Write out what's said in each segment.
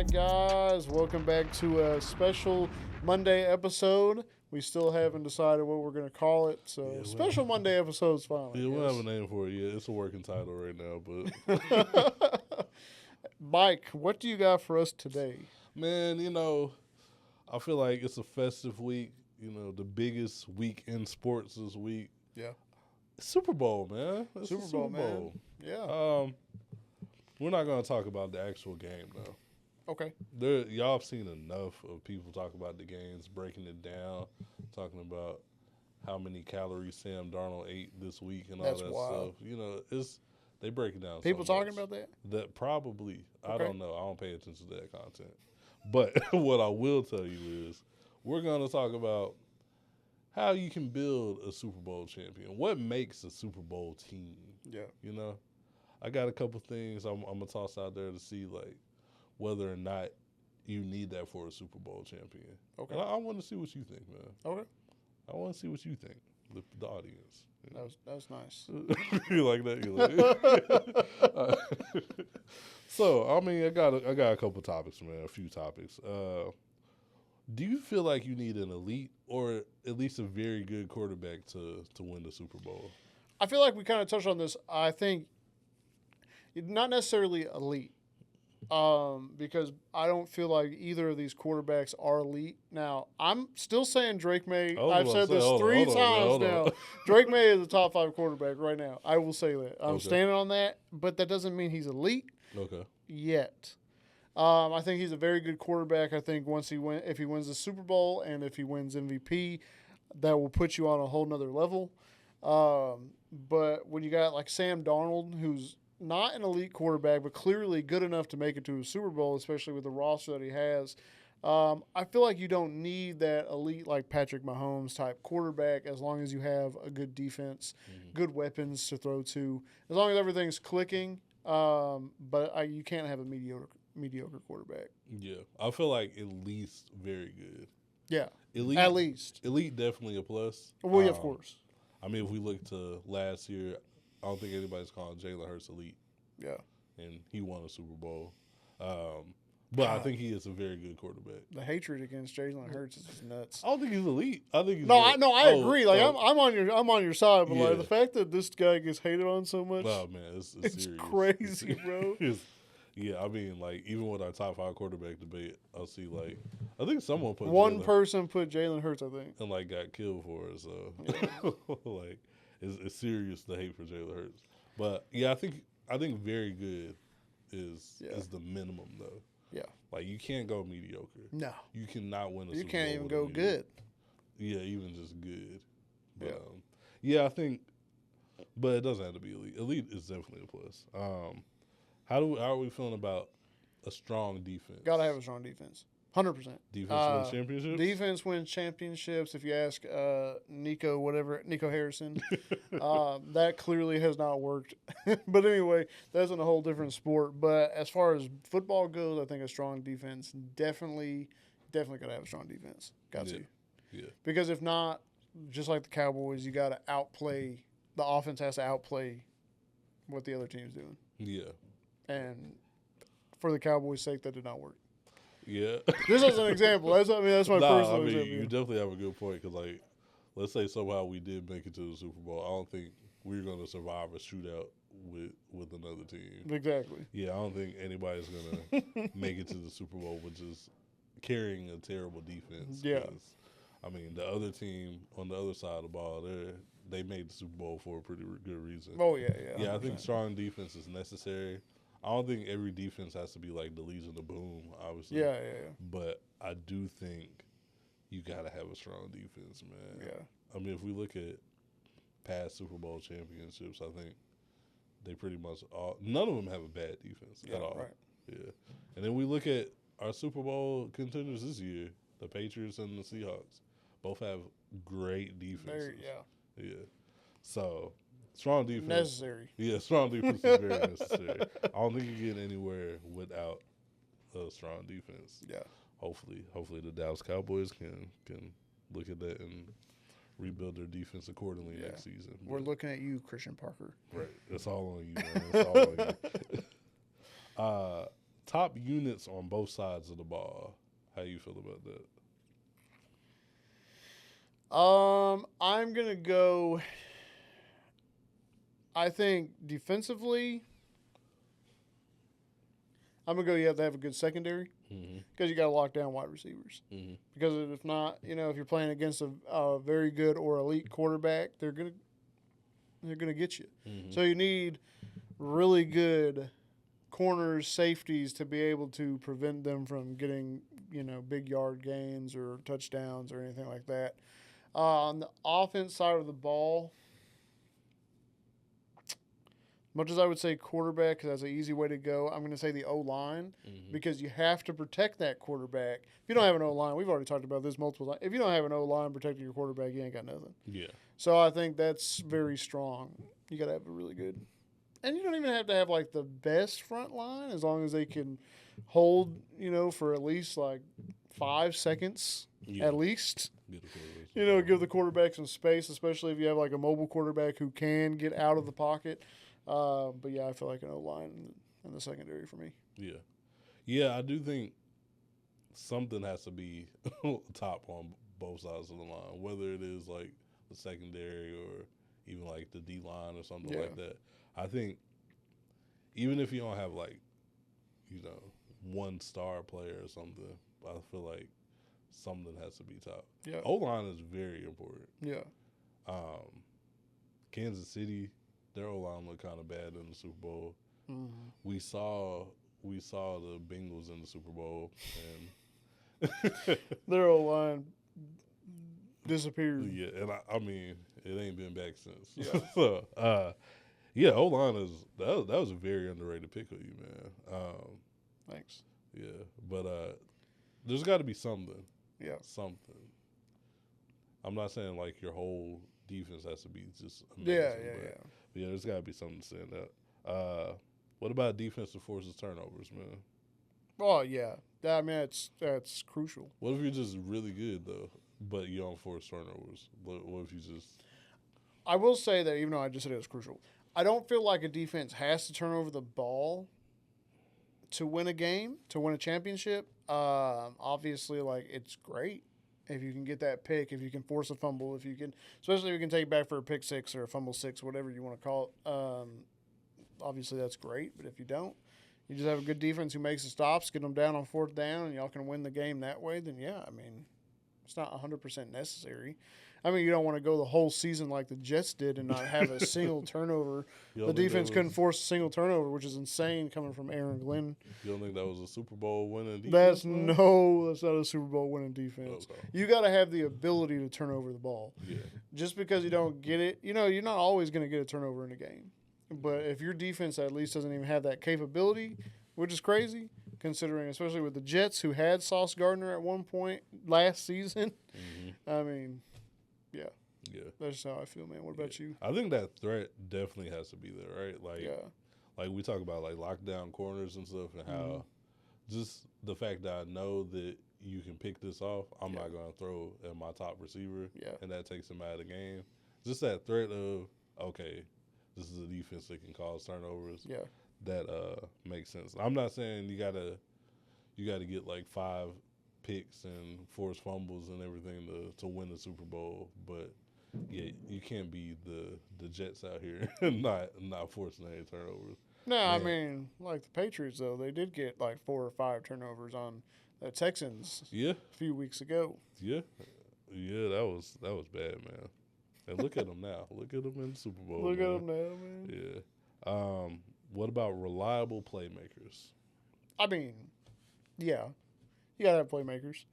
right, guys. Welcome back to a special Monday episode. We still haven't decided what we're going to call it, so special Monday episode's fine. Yeah, we don't have a name for it yet. It's a working title right now, but Mike, what do you got for us today? man, I feel like it's a festive week. The biggest week in sports this week. Yeah. Super Bowl, man. It's Super the Bowl, man. Yeah. We're not going to talk about the actual game, though. Okay. Y'all have seen enough of people talk about the games, breaking it down, talking about how many calories Sam Darnold ate this week and all That's that wild. stuff. They break it down. People so talking much. about that? That probably. Okay. I don't know. I don't pay attention to that content. But what I will tell you is we're going to talk about how you can build a Super Bowl champion. What makes a Super Bowl team? Yeah. I got a couple things I'm going to toss out there to see, like, whether or not you need that for a Super Bowl champion. Okay. And I want to see what you think, man. Okay. I want to see what you think, the audience. That was nice. You like that? You like it? So, I got a couple topics, man. A few topics. Do you feel like you need an elite or at least a very good quarterback to win the Super Bowl? I feel like we kind of touched on this. I think not necessarily elite, because I don't feel like either of these quarterbacks are elite. Now, I'm still saying Drake May. I've said this three times now. Drake May is a top 5 quarterback right now. I will say that. I'm standing on that, but that doesn't mean he's elite. Okay. Yet. I think he's a very good quarterback. I think if he wins the Super Bowl and if he wins MVP, that will put you on a whole nother level. But when you got like Sam Darnold, who's not an elite quarterback, but clearly good enough to make it to a Super Bowl, especially with the roster that he has, I feel like you don't need that elite like Patrick Mahomes type quarterback as long as you have a good defense, good weapons to throw to, as long as everything's clicking. But you can't have a mediocre quarterback. Yeah, I feel like at least very good. Yeah, elite, at least. Elite definitely a plus. Well, yeah, of course. If we look to last year, I don't think anybody's calling Jalen Hurts elite. Yeah. And he won a Super Bowl. But I think he is a very good quarterback. The hatred against Jalen Hurts is just nuts. I don't think he's elite. I think he's I agree. Like I'm on your side, but like the fact that this guy gets hated on so much, oh man, it's serious. Crazy, bro. Yeah, like even with our top 5 quarterback debate, I'll see like I think someone put one person put Jalen Hurts, I think, and like got killed for it. So like it's serious the hate for Jalen Hurts. But yeah, I think very good is the minimum though. Yeah. Like you can't go mediocre. No. You cannot win a Super Bowl. You can't even go good. Yeah, even just good. But, I think, but it doesn't have to be elite. Elite is definitely a plus. How are we feeling about a strong defense? Gotta have a strong defense. 100%. Defense wins championships? Defense wins championships. If you ask Nico Harrison, that clearly has not worked. But anyway, that's in a whole different sport. But as far as football goes, I think a strong defense definitely got to have a strong defense. Got to. Yeah. Because if not, just like the Cowboys, you got to outplay. The offense has to outplay what the other team's doing. Yeah. And for the Cowboys' sake, that did not work. Yeah. Just as an example. That's my personal example. You definitely have a good point because, like, let's say somehow we did make it to the Super Bowl. I don't think we're going to survive a shootout with another team. Exactly. Yeah, I don't think anybody's going to make it to the Super Bowl with just carrying a terrible defense. Yeah. The other team on the other side of the ball, they made the Super Bowl for a pretty good reason. Oh, yeah. Yeah, I think strong defense is necessary. I don't think every defense has to be like the Legion of Boom, obviously. Yeah. But I do think you got to have a strong defense, man. Yeah. If we look at past Super Bowl championships, I think they pretty much none of them have a bad defense at all. Right. Yeah. And then we look at our Super Bowl contenders this year, the Patriots and the Seahawks. Both have great defenses. Yeah. So, strong defense. Necessary. Yeah, strong defense is very necessary. I don't think you get anywhere without a strong defense. Yeah. Hopefully the Dallas Cowboys can look at that and rebuild their defense accordingly next season. We're looking at you, Christian Parker. Right. It's all on you, man. It's all on you. Top top units on both sides of the ball. How you feel about that? I'm gonna go. I think defensively, I'm gonna go. You have to have a good secondary because you got to lock down wide receivers. Mm-hmm. Because if not, if you're playing against a very good or elite quarterback, they're gonna get you. Mm-hmm. So you need really good corners, safeties to be able to prevent them from getting big yard gains or touchdowns or anything like that. On the offense side of the ball, much as I would say quarterback, because that's an easy way to go, I'm going to say the O-line because you have to protect that quarterback. If you don't have an O-line, we've already talked about this multiple times. If you don't have an O-line protecting your quarterback, you ain't got nothing. Yeah. So I think that's very strong. You got to have a really good. And you don't even have to have like the best front line as long as they can hold, for at least like 5 seconds at least. Give the quarterback some space, especially if you have like a mobile quarterback who can get out of the pocket. But yeah, I feel like an O-line in the secondary for me. Yeah. Yeah, I do think something has to be top on both sides of the line, whether it is like the secondary or even like the D-line or something like that. I think even if you don't have like, one star player or something, I feel like something has to be top. Yeah. O-line is very important. Yeah. Kansas City, their O-line looked kind of bad in the Super Bowl. Mm-hmm. We saw the Bengals in the Super Bowl, and their O-line disappeared. Yeah, and I mean, it ain't been back since. Yeah. So, O-line that was a very underrated pick of you, man. Thanks. Yeah, but there's got to be something. Yeah. Something. I'm not saying like your whole defense has to be just amazing. Yeah. Yeah, there's got to be something to stand out. What about defensive forces turnovers, man? Oh yeah, I mean that's crucial. What if you're just really good though, but you don't force turnovers? What if you just? I will say that even though I just said it was crucial, I don't feel like a defense has to turn over the ball to win a game, to win a championship. Obviously, like it's great if you can get that pick, if you can force a fumble, if you can, especially if you can take it back for a pick six or a fumble six, whatever you want to call it. Obviously, that's great, but if you don't, you just have a good defense who makes the stops, get them down on 4th down, and y'all can win the game that way, then yeah, I mean, it's not 100% necessary. I mean, you don't want to go the whole season like the Jets did and not have a single turnover. The defense couldn't force a single turnover, which is insane coming from Aaron Glenn. You don't think that was a Super Bowl winning defense? That's not a Super Bowl winning defense. Okay. You got to have the ability to turn over the ball. Yeah. Just because you don't get it, you're not always going to get a turnover in a game. But if your defense at least doesn't even have that capability, which is crazy, considering especially with the Jets who had Sauce Gardner at one point last season. I mean, yeah. That's how I feel, man. What about you? I think that threat definitely has to be there, right? Like we talk about like lockdown corners and stuff, and how just the fact that I know that you can pick this off, I'm not going to throw at my top receiver, and that takes him out of the game. Just that threat of, okay, this is a defense that can cause turnovers. Yeah. That makes sense. I'm not saying you gotta get like 5 picks and force fumbles and everything to win the Super Bowl, but yeah, you can't be the Jets out here and not forcing any turnovers. No, man. I mean, like the Patriots though, they did get like 4 or 5 turnovers on the Texans. A few weeks ago. Yeah, that was bad, man. And look at them now. Look at them in the Super Bowl. Look at them now, man. Yeah. What about reliable playmakers? I mean, yeah. You got to have playmakers,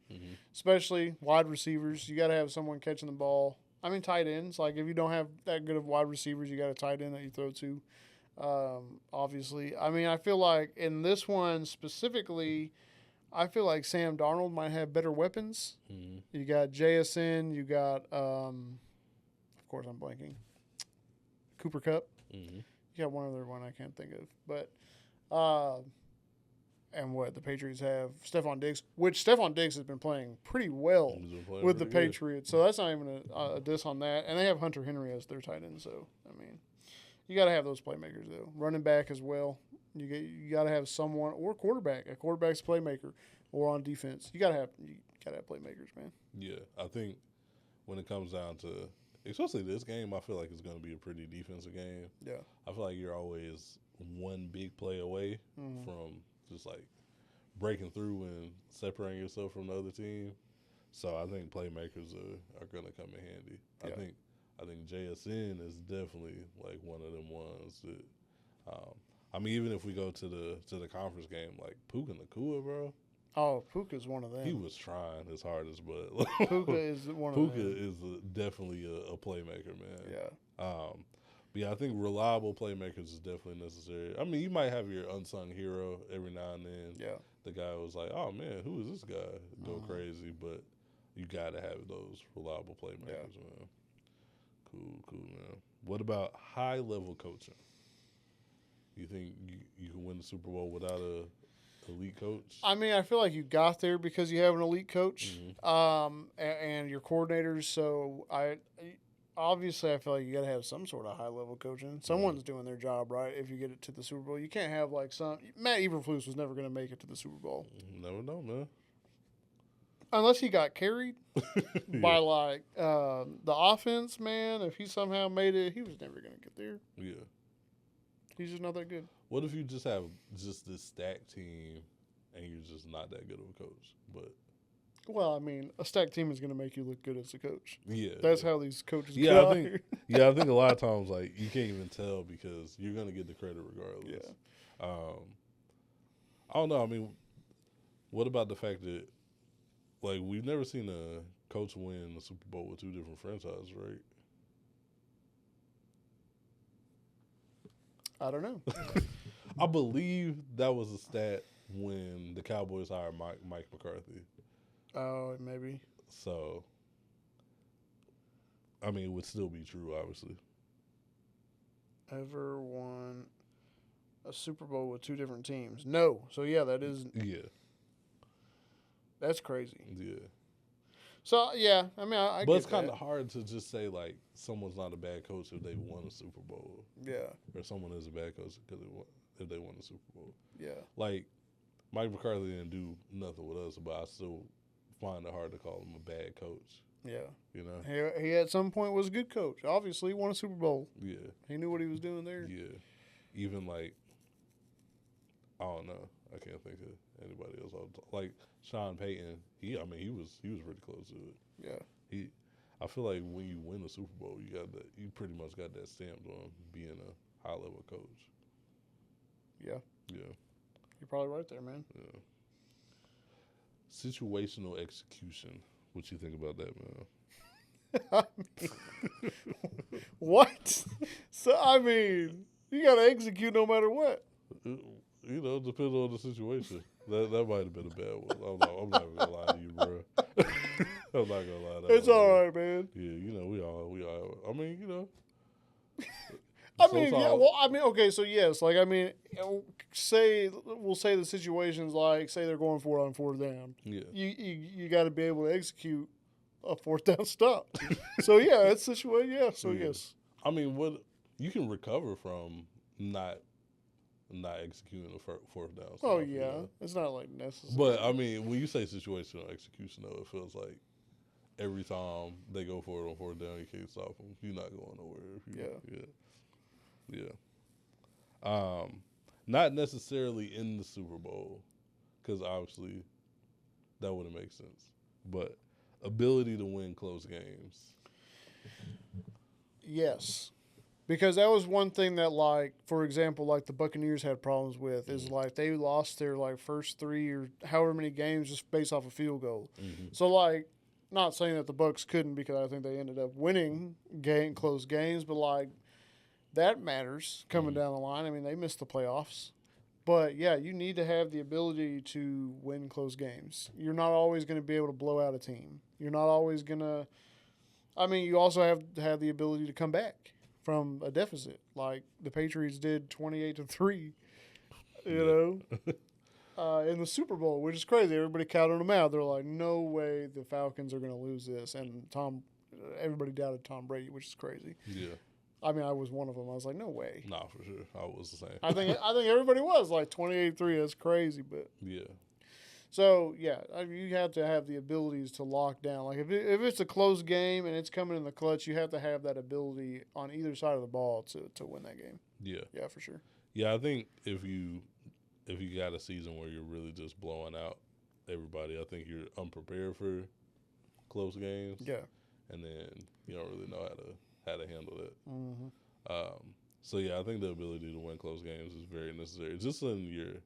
especially wide receivers. You got to have someone catching the ball. I mean, tight ends. Like, if you don't have that good of wide receivers, you got a tight end that you throw to, obviously. I mean, I feel like in this one specifically, I feel like Sam Darnold might have better weapons. You got JSN. You got, of course, I'm blanking, Cooper Kupp. You got one other one I can't think of. But, and what the Patriots have, Stephon Diggs, which Stephon Diggs has been playing pretty well with the Patriots. So that's not even a diss on that. And they have Hunter Henry as their tight end. So, I mean, you got to have those playmakers, though. Running back as well. You got to have someone or quarterback. A quarterback's playmaker, or on defense. You got to have playmakers, man. Yeah, I think when it comes down to, especially this game, I feel like it's going to be a pretty defensive game. Yeah. I feel like you're always one big play away from just like breaking through and separating yourself from the other team. So I think playmakers are going to come in handy. Yeah. I think JSN is definitely like one of them ones that. I mean, even if we go to the conference game, like Puka Nakua, bro. Oh, Puka's one of them. He was trying his hardest, but Puka is one of Puka them. is definitely a playmaker, man. Yeah. But yeah, I think reliable playmakers is definitely necessary. I mean, you might have your unsung hero every now and then. Yeah. The guy was like, oh man, who is this guy? Go crazy, but you got to have those reliable playmakers, man. Cool, man. What about high level coaching? You think you can win the Super Bowl without a elite coach? I mean, I feel like you got there because you have an elite coach, and your coordinators. So obviously I feel like you got to have some sort of high level coaching. Someone's doing their job right. If you get it to the Super Bowl, you can't have like Matt Eberflus was never going to make it to the Super Bowl. Never know, man. Unless he got carried by like the offense, man. If he somehow made it, he was never going to get there. Yeah. He's just not that good. What if you just have just this stacked team and you're just not that good of a coach? But well, I mean, a stacked team is going to make you look good as a coach. Yeah, that's how these coaches. Yeah, I think. Yeah, I think a lot of times like you can't even tell because you're going to get the credit regardless. Yeah. I don't know. I mean, what about the fact that like we've never seen a coach win the Super Bowl with two different franchises, right? I don't know. I believe that was a stat when the Cowboys hired Mike McCarthy. Oh, maybe. So, I mean, it would still be true, obviously. Ever won a Super Bowl with two different teams? No. So, yeah, that is. Yeah. That's crazy. Yeah. So, yeah, I mean, I but get it's kind that. of hard to just say, like, someone's not a bad coach if they won a Super Bowl. Yeah. Or someone is a bad coach if they won a Super Bowl. Yeah. Like, Mike McCarthy didn't do nothing with us, but I still find it hard to call him a bad coach. Yeah. You know? He at some point was a good coach. Obviously, he won a Super Bowl. Yeah. He knew what he was doing there. Yeah. Even, like, I don't know. I can't think of anybody else. Like Sean Payton, he was pretty close to it. Yeah. I feel like when you win a Super Bowl, you pretty much got that stamped on being a high level coach. Yeah. Yeah. You're probably right there, man. Yeah. Situational execution. What you think about that, man? What? So I mean, you gotta execute no matter what. You know, depends on the situation. That might have been a bad one. I'm not even gonna lie to you, bro. I'm not gonna lie to you. It's all right, man. Yeah, you know, we all. I mean, you know. Okay, so yes, like, I mean, we'll say the situation's like, say they're going for it on fourth down. Yeah. You got to be able to execute a fourth down stop. So, yeah, that's the situation, yeah, so Yeah. yes. I mean, what you can recover from not executing a fourth down. Oh, stop, yeah. you know? It's not, like, necessary. But, I mean, when you say situational execution, though, it feels like every time they go for it on fourth down, you can't stop them. You're not going nowhere. Yeah. Not necessarily in the Super Bowl, because obviously that wouldn't make sense. But ability to win close games. Yes. Because that was one thing that, like, for example, like the Buccaneers had problems with is, like, they lost their, like, first three or however many games just based off a field goal. Mm-hmm. So, like, not saying that the Bucs couldn't because I think they ended up winning close games, but, like, that matters coming down the line. I mean, they missed the playoffs. But, yeah, you need to have the ability to win close games. You're not always going to be able to blow out a team. You're not always going to – I mean, you also have to have the ability to come back from a deficit, like the Patriots did 28-3, you know, in the Super Bowl, which is crazy. Everybody counted them out. They're like, no way the Falcons are going to lose this. And everybody doubted Tom Brady, which is crazy. Yeah. I mean, I was one of them. I was like, no way. Nah, for sure. I was the same. I think everybody was like 28-3. That's crazy, but Yeah. so yeah, you have to have the abilities to lock down. Like if it's a close game and it's coming in the clutch, you have to have that ability on either side of the ball to win that game. Yeah. Yeah, for sure. Yeah, I think if you got a season where you're really just blowing out everybody, I think you're unprepared for close games. Yeah. And then you don't really know how to handle that. Mm-hmm. So yeah, I think the ability to win close games is very necessary, just in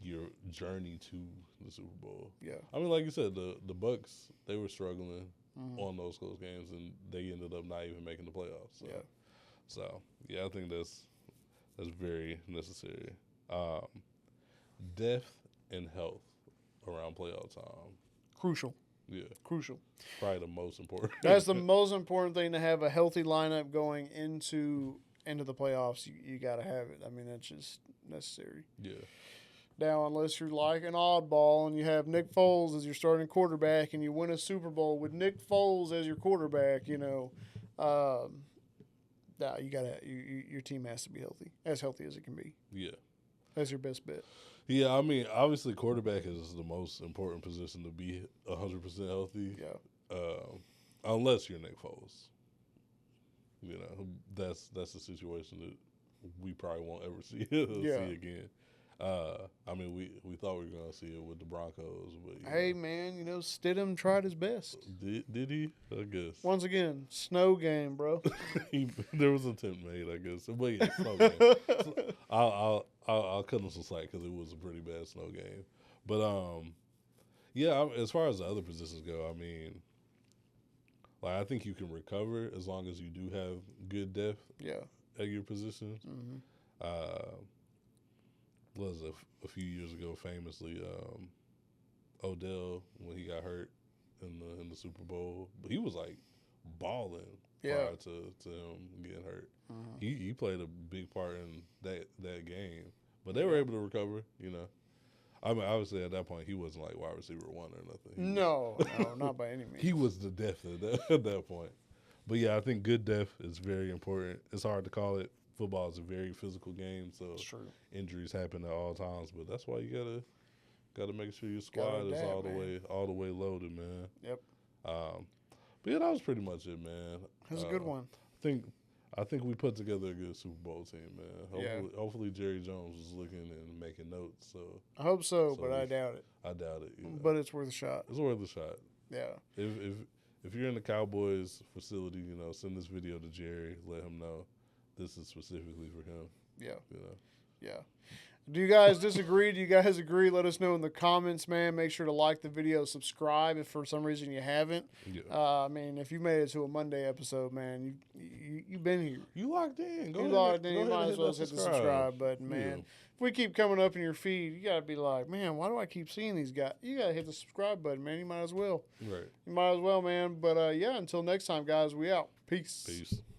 your journey to the Super Bowl. Yeah. I mean, like you said, the Bucks, they were struggling Mm-hmm. on those close games, and they ended up not even making the playoffs. So, Yeah. So yeah, I think that's very necessary. Depth and health around playoff time. Crucial. Yeah, Crucial. probably the most important. That's the most important thing, to have a healthy lineup going into the playoffs. You got to have it. I mean, that's just necessary. Yeah. Now, unless you're like an oddball and you have Nick Foles as your starting quarterback and you win a Super Bowl with Nick Foles as your quarterback, nah, you gotta your team has to be healthy as it can be. Yeah. That's your best bet. Yeah, I mean, obviously, quarterback is the most important position to be 100% healthy. Yeah. Unless you're Nick Foles. That's a situation that we probably won't ever see again. I mean, we thought we were going to see it with the Broncos, but hey, man, Stidham tried his best. Did he? I guess. Once again, snow game, bro. There was an attempt made, I guess. But yeah, snow game. So I'll cut him some slack because it was a pretty bad snow game. But yeah, as far as the other positions go, I mean, like, I think you can recover as long as you do have good depth. Yeah. At your positions. Mm-hmm. Was a few years ago, famously, Odell, when he got hurt in the Super Bowl, but he was like balling prior to him getting hurt. Mm-hmm. He played a big part in that game, but they were able to recover. I mean, obviously at that point he wasn't like wide receiver one or nothing. No, not by any means. He was the depth at that point. But yeah, I think good depth is very important. It's hard to call it. Football is a very physical game, so injuries happen at all times. But that's why you gotta make sure your squad is all the way loaded, man. Yep. But yeah, that was pretty much it, man. That was a good one. I think we put together a good Super Bowl team, man. Hopefully Jerry Jones was looking and making notes. So I hope so, but I doubt it. I doubt it. But it's worth a shot. It's worth a shot. Yeah. If you're in the Cowboys facility, send this video to Jerry. Let him know this is specifically for him. Yeah. Yeah. Do you guys disagree? Do you guys agree? Let us know in the comments, man. Make sure to like the video, subscribe if for some reason you haven't. Yeah. I mean, if you made it to a Monday episode, man, you've been here. You locked in. You might as well hit the subscribe button, man. Yeah. If we keep coming up in your feed, you got to be like, man, why do I keep seeing these guys? You got to hit the subscribe button, man. You might as well. Right. You might as well, man. But, yeah, until next time, guys, we out. Peace. Peace.